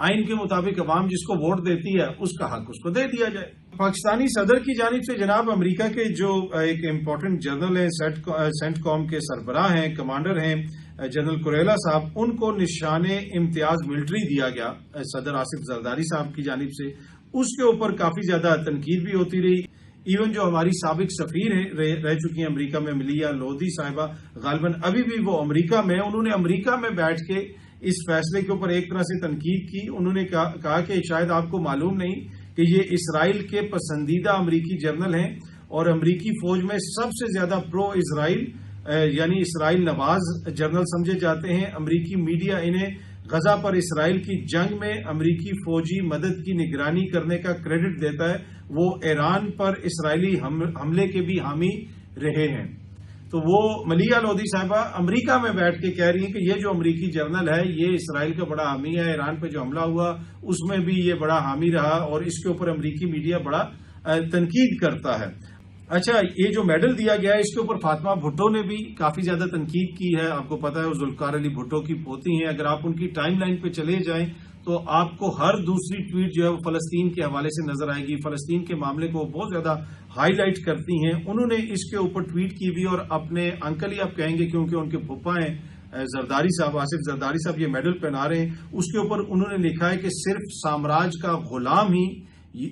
آئین کے مطابق عوام جس کو ووٹ دیتی ہے اس کا حق اس کو دے دیا جائے۔ پاکستانی صدر کی جانب سے جناب امریکہ کے جو ایک امپورٹنٹ جنرل ہیں، سینٹ کام کے سربراہ ہیں، کمانڈر ہیں جنرل کوریلا صاحب، ان کو نشان امتیاز ملٹری دیا گیا صدر آصف زرداری صاحب کی جانب سے۔ اس کے اوپر کافی زیادہ تنقید بھی ہوتی رہی۔ ایون جو ہماری سابق سفیر رہ چکی ہیں امریکہ میں ملیہ لودھی صاحبہ، غالباً ابھی بھی وہ امریکہ میں، انہوں نے امریکہ میں بیٹھ کے اس فیصلے کے اوپر ایک طرح سے تنقید کی۔ انہوں نے کہا کہ شاید آپ کو معلوم نہیں کہ یہ اسرائیل کے پسندیدہ امریکی جنرل ہیں اور امریکی فوج میں سب سے زیادہ پرو اسرائیل یعنی اسرائیل نواز جنرل سمجھے جاتے ہیں۔ امریکی میڈیا انہیں غزہ پر اسرائیل کی جنگ میں امریکی فوجی مدد کی نگرانی کرنے کا کریڈٹ دیتا ہے۔ وہ ایران پر اسرائیلی حملے کے بھی حامی رہے ہیں۔ تو وہ ملیہ لودھی صاحبہ امریکہ میں بیٹھ کے کہہ رہی ہیں کہ یہ جو امریکی جرنل ہے یہ اسرائیل کا بڑا حامی ہے، ایران پہ جو حملہ ہوا اس میں بھی یہ بڑا حامی رہا اور اس کے اوپر امریکی میڈیا بڑا تنقید کرتا ہے۔ اچھا، یہ جو میڈل دیا گیا ہے اس کے اوپر فاطمہ بھٹو نے بھی کافی زیادہ تنقید کی ہے۔ آپ کو پتا ہے وہ ذوالفقار علی بھٹو کی پوتی ہیں۔ اگر آپ ان کی ٹائم لائن پہ چلے جائیں تو آپ کو ہر دوسری ٹویٹ جو ہے وہ فلسطین کے حوالے سے نظر آئے گی۔ فلسطین کے معاملے کو بہت زیادہ ہائی لائٹ کرتی ہیں۔ انہوں نے اس کے اوپر ٹویٹ کی بھی اور اپنے انکل ہی آپ کہیں گے کیونکہ ان کے پھپھا ہیں زرداری صاحب، آصف زرداری صاحب یہ میڈل پہنا رہے ہیں، اس کے اوپر انہوں نے لکھا ہے کہ صرف سامراج کا غلام ہی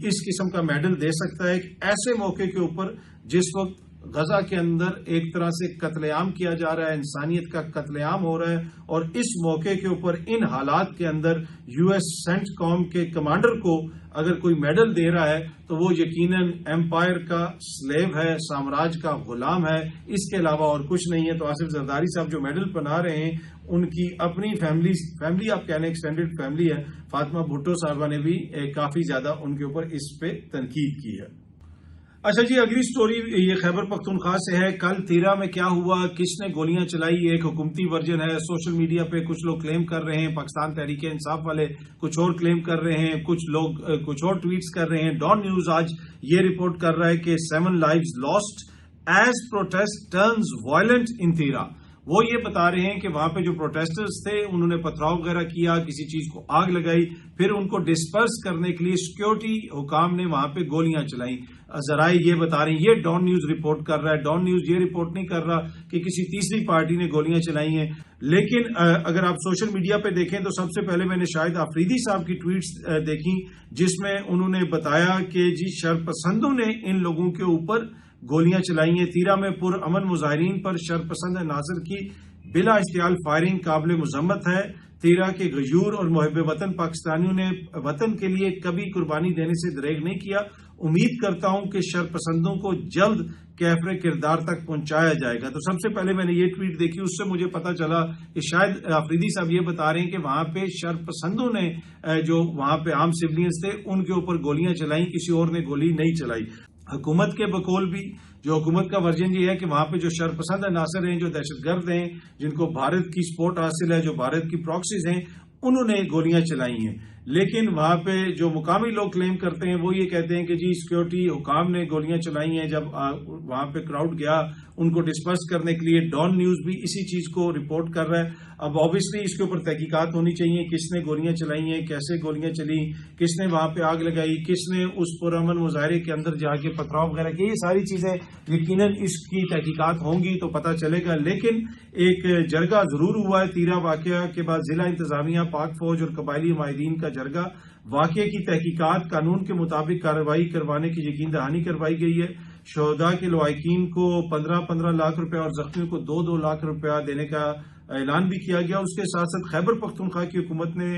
اس قسم کا میڈل دے سکتا ہے۔ ایک ایسے موقع کے اوپر جس وقت غزہ کے اندر ایک طرح سے قتل عام کیا جا رہا ہے، انسانیت کا قتل عام ہو رہا ہے، اور اس موقع کے اوپر ان حالات کے اندر یو ایس سینٹ کام کے کمانڈر کو اگر کوئی میڈل دے رہا ہے تو وہ یقیناً ایمپائر کا سلیو ہے، سامراج کا غلام ہے، اس کے علاوہ اور کچھ نہیں ہے۔ تو آصف زرداری صاحب جو میڈل پہنا رہے ہیں ان کی اپنی فیملی آپ کہہ لیں ایکسٹینڈڈ فیملی ہے، فاطمہ بھٹو صاحبہ نے بھی کافی زیادہ ان کے اوپر اس پہ تنقید کی ہے۔ اچھا جی، اگلی سٹوری یہ خیبر پختونخوا سے ہے۔ کل تیرا میں کیا ہوا، کس نے گولیاں چلائی، ایک حکومتی ورژن ہے۔ سوشل میڈیا پہ کچھ لوگ کلیم کر رہے ہیں، پاکستان تحریک انصاف والے کچھ اور کلیم کر رہے ہیں، کچھ لوگ کچھ اور ٹویٹس کر رہے ہیں۔ ڈان نیوز آج یہ رپورٹ کر رہا ہے کہ 7 lives lost as protest turns violent in تیرا۔ وہ یہ بتا رہے ہیں کہ وہاں پہ جو پروٹیسٹرز تھے انہوں نے پتھراؤ وغیرہ کیا، کسی چیز کو آگ لگائی، پھر ان کو ڈسپرس کرنے کے لیے سیکیورٹی حکام نے وہاں پہ گولیاں چلائیں۔ ذرائع یہ بتا رہے ہیں، یہ ڈان نیوز رپورٹ کر رہا ہے۔ ڈان نیوز یہ رپورٹ نہیں کر رہا کہ کسی تیسری پارٹی نے گولیاں چلائی ہیں، لیکن اگر آپ سوشل میڈیا پہ دیکھیں تو سب سے پہلے میں نے شاہد آفریدی صاحب کی ٹویٹس دیکھی جس میں انہوں نے بتایا کہ جی شرپسندوں نے ان لوگوں کے اوپر گولیاں چلائی ہیں۔ تیرا میں پرامن مظاہرین پر شرپسند عناصر کی بلا اشتعال فائرنگ قابل مذمت ہے۔ تیرا کے غیور اور محب وطن پاکستانیوں نے وطن کے لیے کبھی قربانی دینے سے دریغ نہیں کیا۔ امید کرتا ہوں کہ شرپسندوں کو جلد کیفر کردار تک پہنچایا جائے گا۔ تو سب سے پہلے میں نے یہ ٹویٹ دیکھی، اس سے مجھے پتا چلا کہ شاید آفریدی صاحب یہ بتا رہے ہیں کہ وہاں پہ شرپسندوں نے جو وہاں پہ عام سولینز تھے ان کے اوپر گولیاں چلائیں، کسی اور نے گولی نہیں چلائی۔ حکومت کے بقول بھی جو حکومت کا ورژن یہ ہے کہ وہاں پہ جو شرپسند عناصر ہیں، جو دہشت گرد ہیں، جن کو بھارت کی سپورٹ حاصل ہے، جو بھارت کی پراکسیز ہیں، انہوں نے گولیاں چلائی ہیں۔ لیکن وہاں پہ جو مقامی لوگ کلیم کرتے ہیں وہ یہ کہتے ہیں کہ جی سیکیورٹی حکام نے گولیاں چلائی ہیں جب وہاں پہ کراؤڈ گیا ان کو ڈسپرس کرنے کے لیے۔ ڈان نیوز بھی اسی چیز کو رپورٹ کر رہا ہے۔ اب آبویسلی اس کے اوپر تحقیقات ہونی چاہیے، کس نے گولیاں چلائی ہیں، کیسے گولیاں چلی، کس نے وہاں پہ آگ لگائی، کس نے اس پرامن مظاہرے کے اندر جا کے پتھراؤ وغیرہ کی، یہ ساری چیزیں یقیناً اس کی تحقیقات ہوں گی تو پتہ چلے گا۔ لیکن ایک جرگہ ضرور ہوا ہے تیرا واقعہ کے بعد۔ ضلع انتظامیہ، پاک فوج اور قبائلی معاہدین کا جرگہ، واقعے کی تحقیقات قانون کے مطابق کارروائی کروانے کی یقین دہانی کروائی گئی ہے۔ شہداء کے لواحقین کو 15 لاکھ روپے اور زخمیوں کو 2 لاکھ روپیہ دینے کا اعلان بھی کیا گیا۔ اس کے ساتھ ساتھ خیبر پختونخوا کی حکومت نے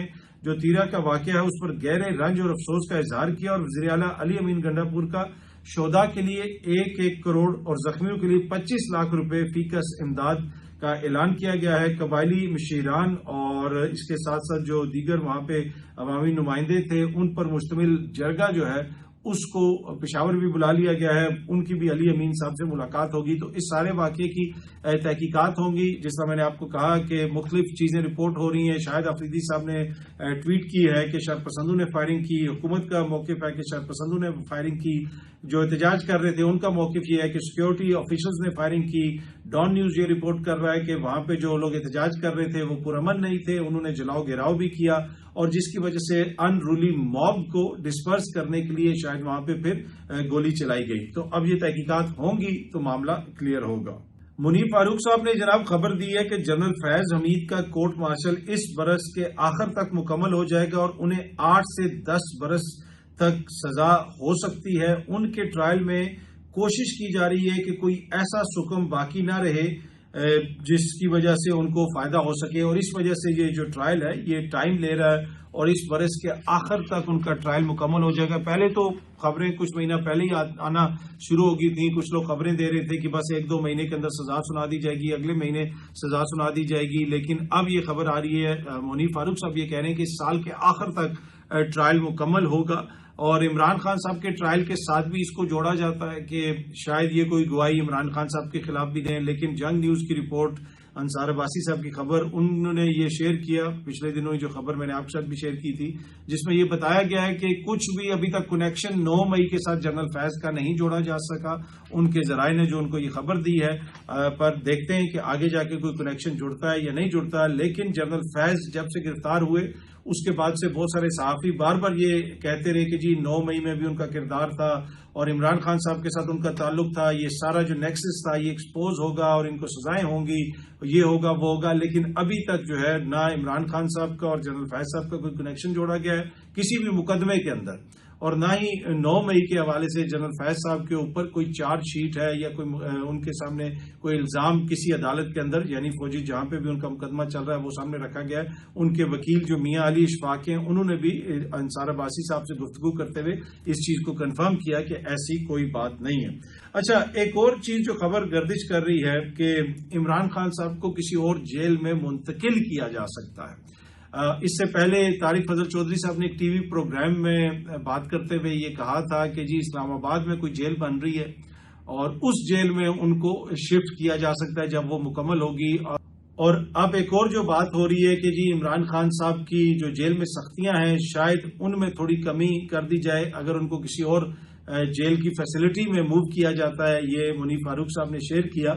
جو تیرا کا واقعہ ہے اس پر گہرے رنج اور افسوس کا اظہار کیا اور وزیر اعلیٰ علی امین گنڈا پور کا شہداء کے لیے 1 کروڑ اور زخمیوں کے لیے 25 لاکھ روپے فی کس امداد کا اعلان کیا گیا ہے۔ قبائلی مشیران اور اس کے ساتھ ساتھ جو دیگر وہاں پہ عوامی نمائندے تھے ان پر مشتمل جرگہ جو ہے اس کو پشاور بھی بلا لیا گیا ہے، ان کی بھی علی امین صاحب سے ملاقات ہوگی۔ تو اس سارے واقعے کی تحقیقات ہوں گی۔ جس طرح میں نے آپ کو کہا کہ مختلف چیزیں رپورٹ ہو رہی ہیں۔ شاہد آفریدی صاحب نے ٹویٹ کی ہے کہ شرپسندوں نے فائرنگ کی، حکومت کا موقف ہے کہ شرپسندوں نے فائرنگ کی، جو احتجاج کر رہے تھے ان کا موقف یہ ہے کہ سیکیورٹی آفیشلز نے فائرنگ کی. ڈان نیوز یہ رپورٹ کر رہا ہے کہ وہاں پہ جو لوگ احتجاج کر رہے تھے وہ پرامن نہیں تھے, انہوں نے جلاؤ گراؤ بھی کیا, اور جس کی وجہ سے ان رولی موب کو ڈسپرس کرنے کے لیے شاید وہاں پہ پھر گولی چلائی گئی. تو اب یہ تحقیقات ہوں گی تو معاملہ کلیئر ہوگا. منیب فاروق صاحب نے جناب خبر دی ہے کہ جنرل فیض حمید کا کورٹ مارشل اس برس کے آخر تک مکمل ہو جائے گا اور انہیں 8 سے 10 برس تک سزا ہو سکتی ہے. ان کے ٹرائل میں کوشش کی جا رہی ہے کہ کوئی ایسا حکم باقی نہ رہے جس کی وجہ سے ان کو فائدہ ہو سکے, اور اس وجہ سے یہ جو ٹرائل ہے یہ ٹائم لے رہا ہے اور اس برس کے آخر تک ان کا ٹرائل مکمل ہو جائے گا. پہلے تو خبریں کچھ مہینہ پہلے ہی آنا شروع ہو گئی تھیں, کچھ لوگ خبریں دے رہے تھے کہ بس 1-2 مہینے کے اندر سزا سنا دی جائے گی, اگلے مہینے سزا سنا دی جائے گی, لیکن اب یہ خبر آ رہی ہے منیب فاروق صاحب یہ کہہ رہے ہیں کہ اس سال کے آخر تک ٹرائل مکمل ہوگا. اور عمران خان صاحب کے ٹرائل کے ساتھ بھی اس کو جوڑا جاتا ہے کہ شاید یہ کوئی گواہی عمران خان صاحب کے خلاف بھی دیں, لیکن جنگ نیوز کی رپورٹ انصار عباسی صاحب کی خبر انہوں نے یہ شیئر کیا پچھلے دنوں, جو خبر میں نے آپ کے ساتھ بھی شیئر کی تھی, جس میں یہ بتایا گیا ہے کہ کچھ بھی ابھی تک کنیکشن 9 مئی کے ساتھ جنرل فیض کا نہیں جوڑا جا سکا. ان کے ذرائع نے جو ان کو یہ خبر دی ہے, پر دیکھتے ہیں کہ آگے جا کے کوئی کنیکشن جڑتا ہے یا نہیں جڑتا. لیکن جنرل فیض جب سے گرفتار ہوئے اس کے بعد سے بہت سارے صحافی بار بار یہ کہتے رہے کہ جی 9 مئی میں بھی ان کا کردار تھا اور عمران خان صاحب کے ساتھ ان کا تعلق تھا, یہ سارا جو نیکسس تھا یہ ایکسپوز ہوگا اور ان کو سزائیں ہوں گی, یہ ہوگا وہ ہوگا. لیکن ابھی تک جو ہے نہ عمران خان صاحب کا اور جنرل فیض صاحب کا کوئی کنیکشن جوڑا گیا ہے کسی بھی مقدمے کے اندر, اور نہ ہی 9 مئی کے حوالے سے جنرل فیض صاحب کے اوپر کوئی چارج شیٹ ہے یا کوئی ان کے سامنے کوئی الزام کسی عدالت کے اندر, یعنی فوجی جہاں پہ بھی ان کا مقدمہ چل رہا ہے وہ سامنے رکھا گیا ہے. ان کے وکیل جو میاں علی اشفاق ہیں انہوں نے بھی انصار عباسی صاحب سے گفتگو کرتے ہوئے اس چیز کو کنفرم کیا کہ ایسی کوئی بات نہیں ہے. اچھا, ایک اور چیز جو خبر گردش کر رہی ہے کہ عمران خان صاحب کو کسی اور جیل میں منتقل کیا جا سکتا ہے. اس سے پہلے طارق فضل چودھری صاحب نے ایک ٹی وی پروگرام میں بات کرتے ہوئے یہ کہا تھا کہ جی اسلام آباد میں کوئی جیل بن رہی ہے اور اس جیل میں ان کو شفٹ کیا جا سکتا ہے جب وہ مکمل ہوگی. اور اب ایک اور جو بات ہو رہی ہے کہ جی عمران خان صاحب کی جو جیل میں سختیاں ہیں شاید ان میں تھوڑی کمی کر دی جائے اگر ان کو کسی اور جیل کی فیسلٹی میں موو کیا جاتا ہے. یہ منیب فاروق صاحب نے شیئر کیا.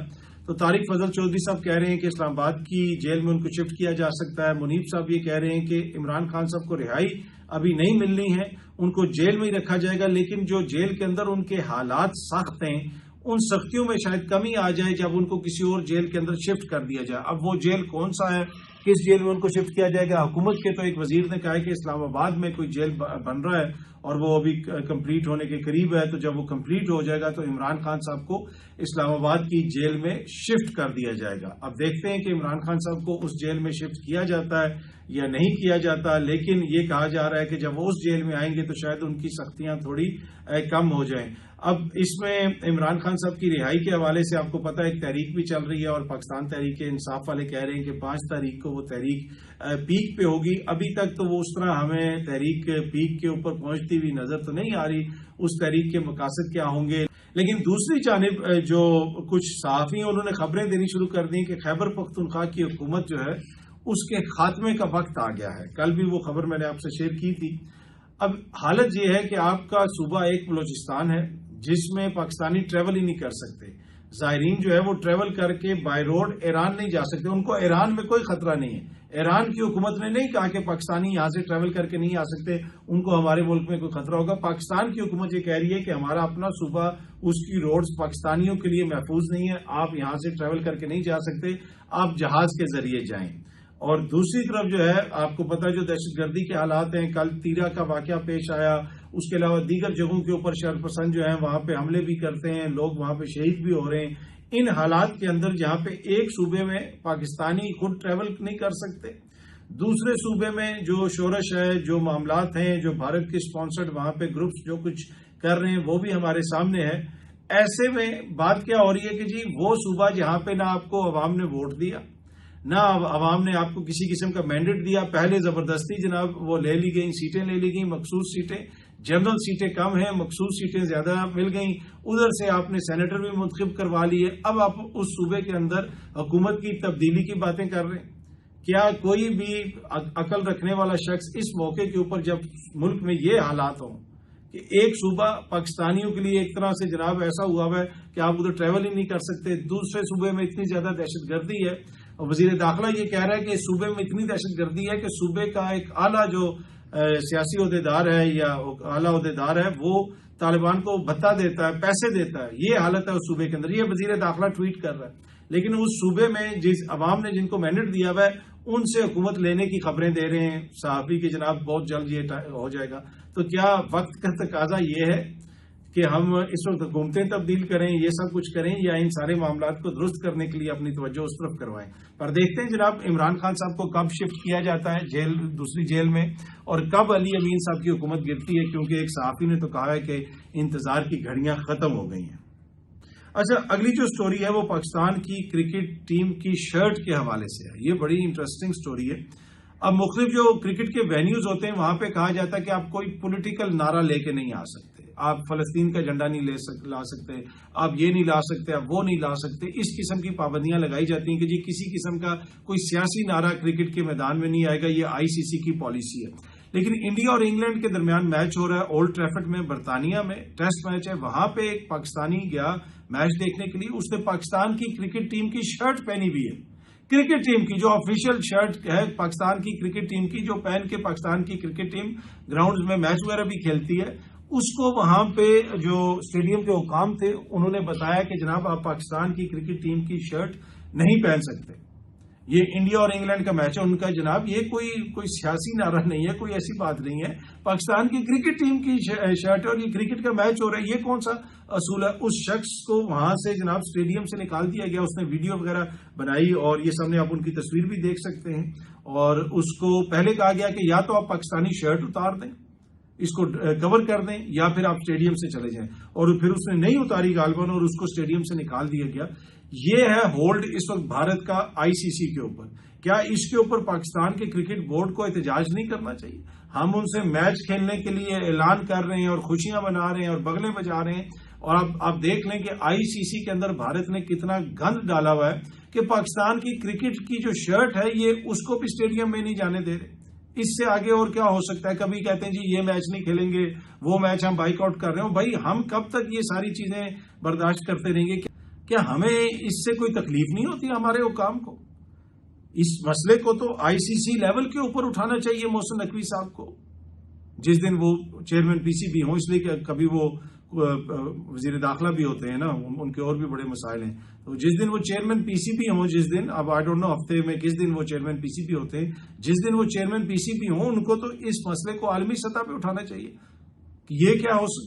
تو طارق فضل چودھری صاحب کہہ رہے ہیں کہ اسلام آباد کی جیل میں ان کو شفٹ کیا جا سکتا ہے. منیب صاحب یہ کہہ رہے ہیں کہ عمران خان صاحب کو رہائی ابھی نہیں ملنی ہے, ان کو جیل میں ہی رکھا جائے گا, لیکن جو جیل کے اندر ان کے حالات سخت ہیں ان سختیوں میں شاید کمی آ جائے جب ان کو کسی اور جیل کے اندر شفٹ کر دیا جائے. اب وہ جیل کون سا ہے, کس جیل میں ان کو شفٹ کیا جائے گا؟ حکومت کے تو ایک وزیر نے کہا ہے کہ اسلام آباد میں کوئی جیل بن رہا ہے اور وہ ابھی کمپلیٹ ہونے کے قریب ہے, تو جب وہ کمپلیٹ ہو جائے گا تو عمران خان صاحب کو اسلام آباد کی جیل میں شفٹ کر دیا جائے گا. اب دیکھتے ہیں کہ عمران خان صاحب کو اس جیل میں شفٹ کیا جاتا ہے یا نہیں کیا جاتا, لیکن یہ کہا جا رہا ہے کہ جب وہ اس جیل میں آئیں گے تو شاید ان کی سختیاں تھوڑی کم ہو جائیں. اب اس میں عمران خان صاحب کی رہائی کے حوالے سے آپ کو پتا ہے ایک تحریک بھی چل رہی ہے اور پاکستان تحریک انصاف والے کہہ رہے ہیں کہ 5 تاریخ کو وہ تحریک پیک پہ ہوگی. ابھی تک تو وہ اس طرح ہمیں تحریک پیک کے اوپر پہنچتی ہوئی نظر تو نہیں آ رہی, اس تحریک کے مقاصد کیا ہوں گے. لیکن دوسری جانب جو کچھ صحافی ہیں انہوں نے خبریں دینی شروع کر دی کہ خیبر پختونخوا کی حکومت جو ہے اس کے خاتمے کا وقت آ گیا ہے. کل بھی وہ خبر میں نے آپ سے شیئر کی تھی. اب حالت یہ ہے کہ آپ کا صوبہ ایک بلوچستان ہے جس میں پاکستانی ٹریول ہی نہیں کر سکتے. زائرین جو ہے وہ ٹریول کر کے بائی روڈ ایران نہیں جا سکتے, ان کو ایران میں کوئی خطرہ نہیں ہے. ایران کی حکومت نے نہیں کہا کہ پاکستانی یہاں سے ٹریول کر کے نہیں آ سکتے, ان کو ہمارے ملک میں کوئی خطرہ ہوگا. پاکستان کی حکومت یہ کہہ رہی ہے کہ ہمارا اپنا صوبہ, اس کی روڈز پاکستانیوں کے لیے محفوظ نہیں ہے, آپ یہاں سے ٹریول کر کے نہیں جا سکتے, آپ جہاز کے ذریعے جائیں. اور دوسری طرف جو ہے آپ کو پتا جو دہشت گردی کے حالات ہیں, کل تیرا کا واقعہ پیش آیا, اس کے علاوہ دیگر جگہوں کے اوپر شرپسند پسند جو ہیں وہاں پہ حملے بھی کرتے ہیں, لوگ وہاں پہ شہید بھی ہو رہے ہیں. ان حالات کے اندر جہاں پہ ایک صوبے میں پاکستانی خود ٹریول نہیں کر سکتے, دوسرے صوبے میں جو شورش ہے, جو معاملات ہیں, جو بھارت کے اسپانسرڈ وہاں پہ گروپس جو کچھ کر رہے ہیں وہ بھی ہمارے سامنے ہے. ایسے میں بات کیا ہو رہی ہے کہ جی وہ صوبہ جہاں پہ نہ آپ کو عوام نے ووٹ دیا, نہ عوام نے آپ کو کسی قسم کا مینڈیٹ دیا, پہلے زبردستی جناب وہ لے لی گئی, سیٹیں لے لی گئیں, مخصوص سیٹیں, جنرل سیٹیں کم ہیں, مخصوص سیٹیں زیادہ مل گئیں, ادھر سے آپ نے سینیٹر بھی منتخب کروا لیے. اب آپ اس صوبے کے اندر حکومت کی تبدیلی کی باتیں کر رہے ہیں. کیا کوئی بھی عقل رکھنے والا شخص اس موقع کے اوپر جب ملک میں یہ حالات ہوں, کہ ایک صوبہ پاکستانیوں کے لیے ایک طرح سے جناب ایسا ہوا ہے کہ آپ ادھر ٹریول ہی نہیں کر سکتے، دوسرے صوبے میں اتنی زیادہ دہشت گردی ہے، اور وزیر داخلہ یہ کہہ رہا ہے کہ صوبے میں اتنی دہشت گردی ہے کہ صوبے کا ایک اعلیٰ جو سیاسی عہدیدار ہے یا اعلیٰ عہدیدار ہے وہ طالبان کو بھتہ دیتا ہے، پیسے دیتا ہے، یہ حالت ہے اس صوبے کے اندر۔ یہ وزیر داخلہ ٹویٹ کر رہا ہے، لیکن اس صوبے میں جس عوام نے جن کو مینڈیٹ دیا ہوا ہے ان سے حکومت لینے کی خبریں دے رہے ہیں صحافی کہ جناب بہت جلد یہ ہو جائے گا۔ تو کیا وقت کا تقاضا یہ ہے کہ ہم اس وقت حکومتیں تبدیل کریں، یہ سب کچھ کریں، یا ان سارے معاملات کو درست کرنے کے لیے اپنی توجہ اس طرف کروائیں؟ پر دیکھتے ہیں جناب عمران خان صاحب کو کب شفٹ کیا جاتا ہے دوسری جیل میں، اور کب علی امین صاحب کی حکومت گرتی ہے، کیونکہ ایک صحافی نے تو کہا ہے کہ انتظار کی گھڑیاں ختم ہو گئی ہیں۔ اچھا، اگلی جو سٹوری ہے وہ پاکستان کی کرکٹ ٹیم کی شرٹ کے حوالے سے ہے۔ یہ بڑی انٹرسٹنگ سٹوری ہے۔ اب مختلف جو کرکٹ کے وینیوز ہوتے ہیں وہاں پہ کہا جاتا ہے کہ آپ کوئی پولیٹیکل نعرہ لے کے نہیں آ سکتے، آپ فلسطین کا جھنڈا نہیں لا سکتے، آپ یہ نہیں لا سکتے، آپ وہ نہیں لا سکتے، اس قسم کی پابندیاں لگائی جاتی ہیں کہ جی کسی قسم کا کوئی سیاسی نعرہ کرکٹ کے میدان میں نہیں آئے گا، یہ آئی سی سی کی پالیسی ہے۔ لیکن انڈیا اور انگلینڈ کے درمیان میچ ہو رہا ہے اولڈ ٹریفرڈ میں، برطانیہ میں ٹیسٹ میچ ہے، وہاں پہ ایک پاکستانی گیا میچ دیکھنے کے لیے، اس نے پاکستان کی کرکٹ ٹیم کی شرٹ پہنی ہوئی ہے، کرکٹ ٹیم کی جو آفیشیل شرٹ ہے پاکستان کی کرکٹ ٹیم کی، جو پہن کے پاکستان کی کرکٹ ٹیم گراؤنڈز میں میچ وغیرہ بھی کھیلتی ہے، اس کو وہاں پہ جو اسٹیڈیم کے حکام تھے انہوں نے بتایا کہ جناب آپ پاکستان کی کرکٹ ٹیم کی شرٹ نہیں پہن سکتے، یہ انڈیا اور انگلینڈ کا میچ ہے ان کا، جناب یہ کوئی سیاسی نعرہ نہیں ہے، کوئی ایسی بات نہیں ہے، پاکستان کی کرکٹ ٹیم کی شرٹ ہے اور یہ کرکٹ کا میچ ہو رہا ہے، یہ کون سا اصول ہے؟ اس شخص کو وہاں سے جناب اسٹیڈیم سے نکال دیا گیا، اس نے ویڈیو وغیرہ بنائی اور یہ سامنے آپ ان کی تصویر بھی دیکھ سکتے ہیں، اور اس کو پہلے کہا گیا کہ یا تو آپ پاکستانی شرٹ اتار دیں، اس کو کور کر دیں، یا پھر آپ اسٹیڈیم سے چلے جائیں، اور پھر اس نے نہیں اتاری غالباً اور اس کو اسٹیڈیم سے نکال دیا گیا۔ یہ ہے ہولڈ اس وقت بھارت کا آئی سی سی کے اوپر۔ کیا اس کے اوپر پاکستان کے کرکٹ بورڈ کو احتجاج نہیں کرنا چاہیے؟ ہم ان سے میچ کھیلنے کے لیے اعلان کر رہے ہیں اور خوشیاں منا رہے ہیں اور بغلیں بجا رہے ہیں، اور آپ دیکھ لیں کہ آئی سی سی کے اندر بھارت نے کتنا گند ڈالا ہوا ہے کہ پاکستان کی کرکٹ کی جو شرٹ ہے یہ اس کو بھی اسٹیڈیم میں نہیں جانے دے رہے۔ اس سے آگے اور کیا ہو سکتا ہے؟ کبھی کہتے ہیں جی یہ میچ نہیں کھیلیں گے، وہ میچ ہم بائیک آؤٹ کر رہے ہوں۔ بھائی ہم کب تک یہ ساری چیزیں برداشت کرتے رہیں گے؟ کیا ہمیں اس سے کوئی تکلیف نہیں ہوتی ہمارے حکام کو؟ اس مسئلے کو تو آئی سی سی لیول کے اوپر اٹھانا چاہیے محسن نقوی صاحب کو، جس دن وہ چیئرمین پی سی بھی ہوں، اس لیے کہ کبھی وہ وزیر داخلہ بھی ہوتے ہیں نا، ان کے اور بھی بڑے مسائل ہیں، تو جس دن وہ چیئرمین پی سی بھی ہوں، جس دن اب آئی ڈونٹ نو ہفتے میں کس دن وہ چیئرمین پی سی بھی ہوتے ہیں، جس دن وہ چیئرمین پی سی بھی ہوں ان کو تو اس مسئلے کو عالمی سطح پہ اٹھانا چاہیے کہ یہ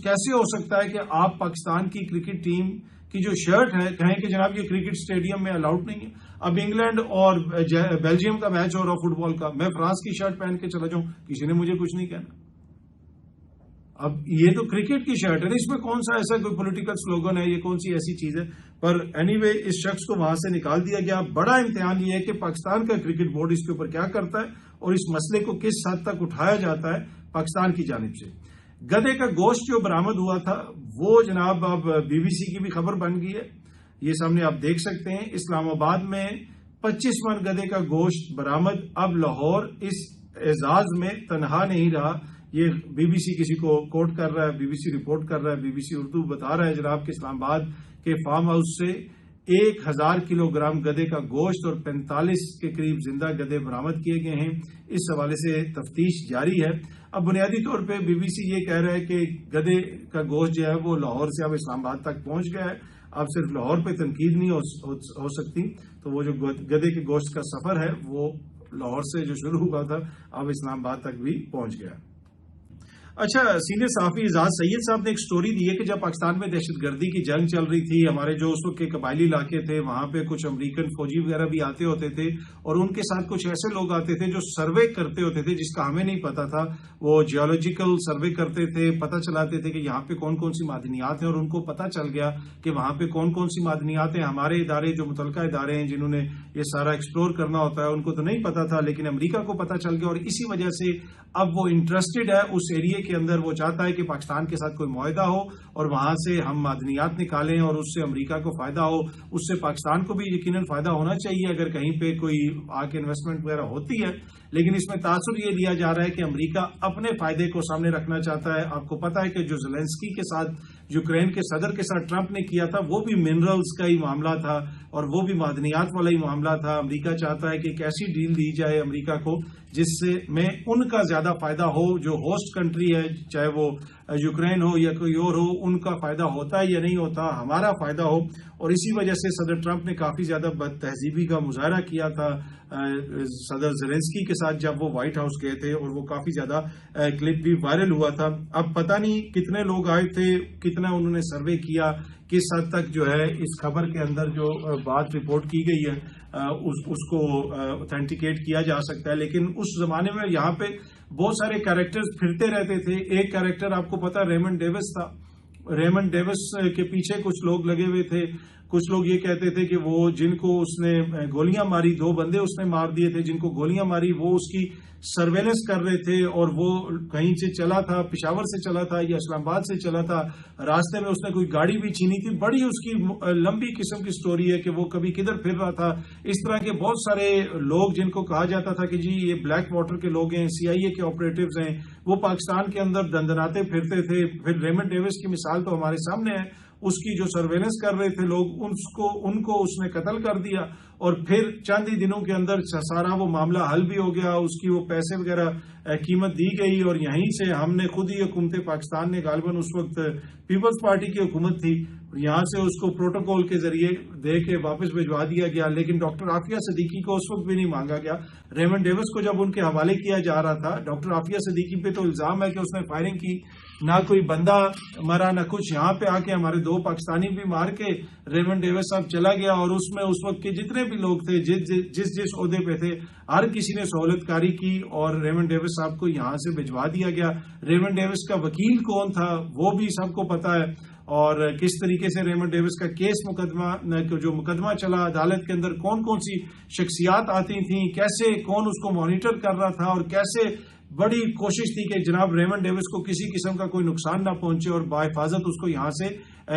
کیسے ہو سکتا ہے کہ آپ پاکستان کی کرکٹ ٹیم کی جو شرٹ ہے کہیں کہ جناب یہ کرکٹ اسٹیڈیم میں الاؤڈ نہیں ہے۔ اب انگلینڈ اور بیلجیم کا میچ ہو رہا فٹ بال کا، میں فرانس کی شرٹ پہن کے چلا جاؤں، کسی نے مجھے کچھ نہیں کہنا۔ اب یہ تو کرکٹ کی شرٹ ہے نا، اس میں کون سا ایسا کوئی پولیٹیکل سلوگن ہے، یہ کون سی ایسی چیز ہے؟ پر اینی وے اس شخص کو وہاں سے نکال دیا گیا۔ بڑا امتحان یہ ہے کہ پاکستان کا کرکٹ بورڈ اس کے اوپر کیا کرتا ہے اور اس مسئلے کو کس حد تک اٹھایا جاتا ہے پاکستان کی جانب سے۔ گدھے کا گوشت جو برآمد ہوا تھا وہ جناب اب بی بی سی کی بھی خبر بن گئی ہے، یہ سامنے آپ دیکھ سکتے ہیں۔ اسلام آباد میں 25 من گدھے کا گوشت برآمد۔ اب لاہور اس اعزاز میں تنہا نہیں رہا، یہ بی بی سی کسی کو کوٹ کر رہا ہے، بی بی سی رپورٹ کر رہا ہے، بی بی سی اردو بتا رہا ہے جناب کہ اسلام آباد کے فارم ہاؤس سے 1000 کلو گرام گدھے کا گوشت اور 45 کے قریب زندہ گدھے برآمد کیے گئے ہیں۔ اس حوالے سے تفتیش جاری ہے۔ اب بنیادی طور پہ بی بی سی یہ کہہ رہا ہے کہ گدھے کا گوشت جو ہے وہ لاہور سے اب اسلام آباد تک پہنچ گیا ہے، اب صرف لاہور پہ تنقید نہیں ہو سکتی، تو وہ جو گدھے کے گوشت کا سفر ہے وہ لاہور سے جو شروع ہوا تھا اب اسلام آباد تک بھی پہنچ گیا۔ اچھا، سینئر صحافی اعزاز سید صاحب نے ایک سٹوری دی ہے کہ جب پاکستان میں دہشت گردی کی جنگ چل رہی تھی، ہمارے جو اس وقت کے قبائلی علاقے تھے وہاں پہ کچھ امریکن فوجی وغیرہ بھی آتے ہوتے تھے اور ان کے ساتھ کچھ ایسے لوگ آتے تھے جو سروے کرتے ہوتے تھے جس کا ہمیں نہیں پتا تھا، وہ جیولوجیکل سروے کرتے تھے، پتہ چلاتے تھے کہ یہاں پہ کون کون سی معدنیات ہیں، اور ان کو پتہ چل گیا کہ وہاں پہ کون کون سی معدنیات ہیں۔ ہمارے ادارے جو متعلقہ ادارے ہیں جنہوں نے یہ سارا ایکسپلور کرنا ہوتا ہے ان کو تو نہیں پتا تھا، لیکن امریکہ کو پتہ چل گیا، اور اسی وجہ سے اب وہ انٹرسٹڈ ہے اس ایریے معاہدے کے اندر وہ چاہتا ہے کہ پاکستان کے ساتھ کوئی معاہدہ ہو اور وہاں سے ہم معدنیات نکالیں اور اس سے امریکہ کو فائدہ ہو، اس سے پاکستان کو بھی یقیناً فائدہ ہونا چاہیے اگر کہیں پہ کوئی آ کے انویسٹمنٹ وغیرہ ہوتی ہے. لیکن اس میں تاثر یہ دیا جا رہا ہے کہ امریکہ اپنے فائدے کو سامنے رکھنا چاہتا ہے. آپ کو پتا ہے کہ جو زیلنسکی کے ساتھ یوکرین کے صدر کے ساتھ ٹرمپ نے کیا تھا وہ بھی منرلز کا ہی معاملہ تھا اور وہ بھی معدنیات والا ہی معاملہ تھا. امریکہ چاہتا ہے کہ ایک ایسی ڈیل دی جائے امریکہ کو جس سے میں ان کا زیادہ فائدہ ہو، جو ہوسٹ کنٹری ہے چاہے وہ یوکرین ہو یا کوئی اور ہو، ان کا فائدہ ہوتا ہے یا نہیں ہوتا، ہمارا فائدہ ہو. اور اسی وجہ سے صدر ٹرمپ نے کافی زیادہ بد تہذیبی کا مظاہرہ کیا تھا صدر زیلنسکی کے ساتھ جب وہ وائٹ ہاؤس گئے تھے، اور وہ کافی زیادہ کلپ بھی وائرل ہوا تھا. اب پتہ نہیں کتنے لوگ آئے تھے، کتنا انہوں نے سروے کیا، کس حد تک جو ہے اس خبر کے اندر جو بات رپورٹ کی گئی ہے اس کو اوتھینٹیکیٹ کیا جا سکتا ہے. لیکن اس زمانے میں یہاں پہ بہت سارے کیریکٹرز پھرتے رہتے تھے. ایک کیریکٹر آپ کو پتا ریمنڈ ڈیوس تھا. ریمنڈ ڈیوس کے پیچھے کچھ لوگ لگے ہوئے تھے. کچھ لوگ یہ کہتے تھے کہ وہ جن کو اس نے گولیاں ماری، 2 بندے اس نے مار دیے تھے جن کو گولیاں ماری، وہ اس کی سرویلنس کر رہے تھے اور وہ کہیں سے چلا تھا، پشاور سے چلا تھا یا اسلام آباد سے چلا تھا، راستے میں اس نے کوئی گاڑی بھی چھینی تھی. بڑی اس کی لمبی قسم کی سٹوری ہے کہ وہ کبھی کدھر پھر رہا تھا. اس طرح کے بہت سارے لوگ جن کو کہا جاتا تھا کہ جی یہ بلیک واٹر کے لوگ ہیں، CIA کے آپریٹوز ہیں، وہ پاکستان کے اندر دندناتے پھرتے تھے. پھر ریمنڈ ڈیوس کی مثال تو ہمارے سامنے ہے. اس کی جو سرویلنس کر رہے تھے لوگ، ان کو اس نے قتل کر دیا اور پھر چند ہی دنوں کے اندر سارا وہ معاملہ حل بھی ہو گیا. اس کی وہ پیسے وغیرہ قیمت دی گئی اور یہیں سے ہم نے خود ہی حکومت پاکستان نے غالباً اس وقت پیپلز پارٹی کی حکومت تھی، یہاں سے اس کو پروٹوکول کے ذریعے دے کے واپس بھجوا دیا گیا. لیکن ڈاکٹر عافیہ صدیقی کو اس وقت بھی نہیں مانگا گیا. ریمنڈ ڈیوس کو جب ان کے حوالے کیا جا رہا تھا، ڈاکٹر عافیہ صدیقی پہ تو الزام ہے کہ اس نے فائرنگ کی، نہ کوئی بندہ مرا نہ کچھ. یہاں پہ آ کے ہمارے 2 پاکستانی بھی مار کے ریمنڈ ڈیوس صاحب چلا گیا اور اس میں اس وقت کے جتنے بھی لوگ تھے جس عہدے پہ تھے ہر کسی نے سہولت کاری کی اور ریمنڈ ڈیوس صاحب کو یہاں سے بھجوا دیا گیا. ریمنڈ ڈیوس کا وکیل کون تھا وہ بھی سب کو پتا ہے، اور کس طریقے سے ریمنڈ ڈیوس کا کیس جو مقدمہ چلا عدالت کے اندر، کون کون سی شخصیات آتی تھیں، کیسے کون اس کو مانیٹر کر رہا تھا اور کیسے بڑی کوشش تھی کہ جناب ریمنڈ ڈیوس کو کسی قسم کا کوئی نقصان نہ پہنچے اور باحفاظت اس کو یہاں سے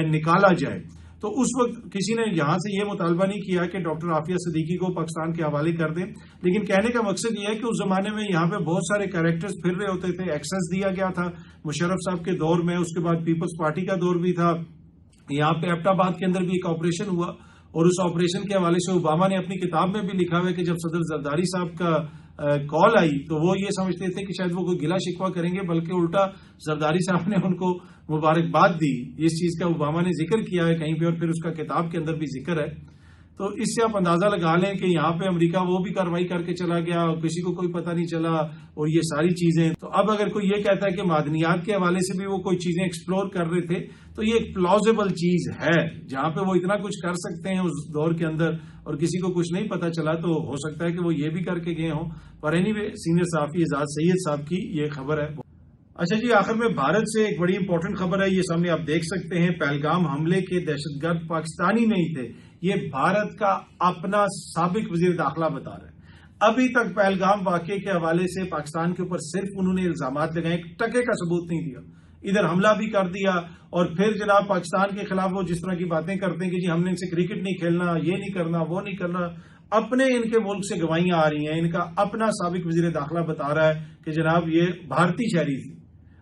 نکالا جائے. تو اس وقت کسی نے یہاں سے یہ مطالبہ نہیں کیا کہ ڈاکٹر عافیہ صدیقی کو پاکستان کے حوالے کر دیں. لیکن کہنے کا مقصد یہ ہے کہ اس زمانے میں یہاں پہ بہت سارے کیریکٹرز پھر رہے ہوتے تھے. ایکسس دیا گیا تھا مشرف صاحب کے دور میں، اس کے بعد پیپلز پارٹی کا دور بھی تھا. یہاں پہ ایبٹ آباد کے اندر بھی ایک آپریشن ہوا اور اس آپریشن کے حوالے سے اوباما نے اپنی کتاب میں بھی لکھا ہوا ہے کہ جب صدر زرداری صاحب کا کال آئی تو وہ یہ سمجھتے تھے کہ شاید وہ کوئی گلا شکوہ کریں گے، بلکہ الٹا زرداری صاحب نے ان کو مبارکباد دی. اس چیز کا اوباما نے ذکر کیا ہے کہیں پہ اور پھر اس کا کتاب کے اندر بھی ذکر ہے. تو اس سے آپ اندازہ لگا لیں کہ یہاں پہ امریکہ وہ بھی کارروائی کر کے چلا گیا اور کسی کو کوئی پتہ نہیں چلا اور یہ ساری چیزیں. تو اب اگر کوئی یہ کہتا ہے کہ معدنیات کے حوالے سے بھی وہ کوئی چیزیں ایکسپلور کر رہے تھے تو یہ ایک پلازیبل چیز ہے. جہاں پہ وہ اتنا کچھ کر سکتے ہیں اس دور کے اندر اور کسی کو کچھ نہیں پتا چلا تو ہو سکتا ہے کہ وہ یہ بھی کر کے گئے ہوں. پر اینی وے سینئر صحافی اعزاز سید صاحب کی یہ خبر ہے. اچھا جی، آخر میں بھارت سے ایک بڑی امپورٹنٹ خبر ہے، یہ سامنے آپ دیکھ سکتے ہیں. پہلگام حملے کے دہشت گرد پاکستانی نہیں تھے، یہ بھارت کا اپنا سابق وزیر داخلہ بتا رہا ہے. ابھی تک پہلگام واقعے کے حوالے سے پاکستان کے اوپر صرف انہوں نے الزامات لگائے، ایک ٹکے کا ثبوت نہیں دیا. ادھر حملہ بھی کر دیا اور پھر جناب پاکستان کے خلاف وہ جس طرح کی باتیں کرتے ہیں کہ جی ہم نے ان سے کرکٹ نہیں کھیلنا، یہ نہیں کرنا، وہ نہیں کرنا. اپنے ان کے ملک سے گواہیاں آ رہی ہیں. ان کا اپنا سابق وزیر داخلہ بتا رہا ہے کہ جناب یہ بھارتی شہری تھی.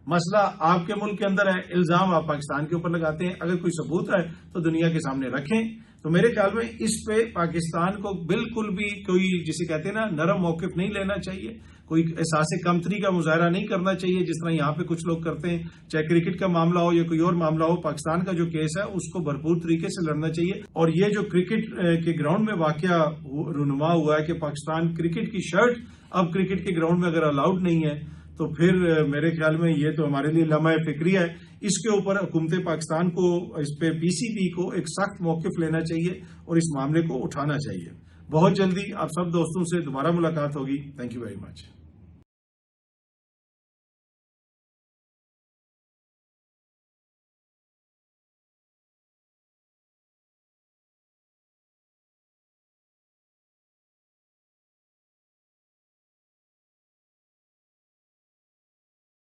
مسئلہ آپ کے ملک کے اندر ہے، الزام آپ پاکستان کے اوپر لگاتے ہیں. اگر کوئی ثبوت ہے تو دنیا کے سامنے رکھیں. تو میرے خیال میں اس پہ پاکستان کو بالکل بھی کوئی جسے کہتے ہیں نا نرم موقف نہیں لینا چاہیے، کوئی احساس کمتری کا مظاہرہ نہیں کرنا چاہیے جس طرح یہاں پہ کچھ لوگ کرتے ہیں. چاہے کرکٹ کا معاملہ ہو یا کوئی اور معاملہ ہو، پاکستان کا جو کیس ہے اس کو بھرپور طریقے سے لڑنا چاہیے. اور یہ جو کرکٹ کے گراؤنڈ میں واقعہ رونما ہوا ہے کہ پاکستان کرکٹ کی شرٹ اب کرکٹ کے گراؤنڈ میں اگر الاؤڈ نہیں ہے تو پھر میرے خیال میں یہ تو ہمارے لیے لمحہ فکری ہے. اس کے اوپر حکومت پاکستان کو، اس پہ PCP کو ایک سخت موقف لینا چاہیے اور اس معاملے کو اٹھانا چاہیے. بہت جلدی آپ سب دوستوں سے دوبارہ ملاقات ہوگی. Thank you very much.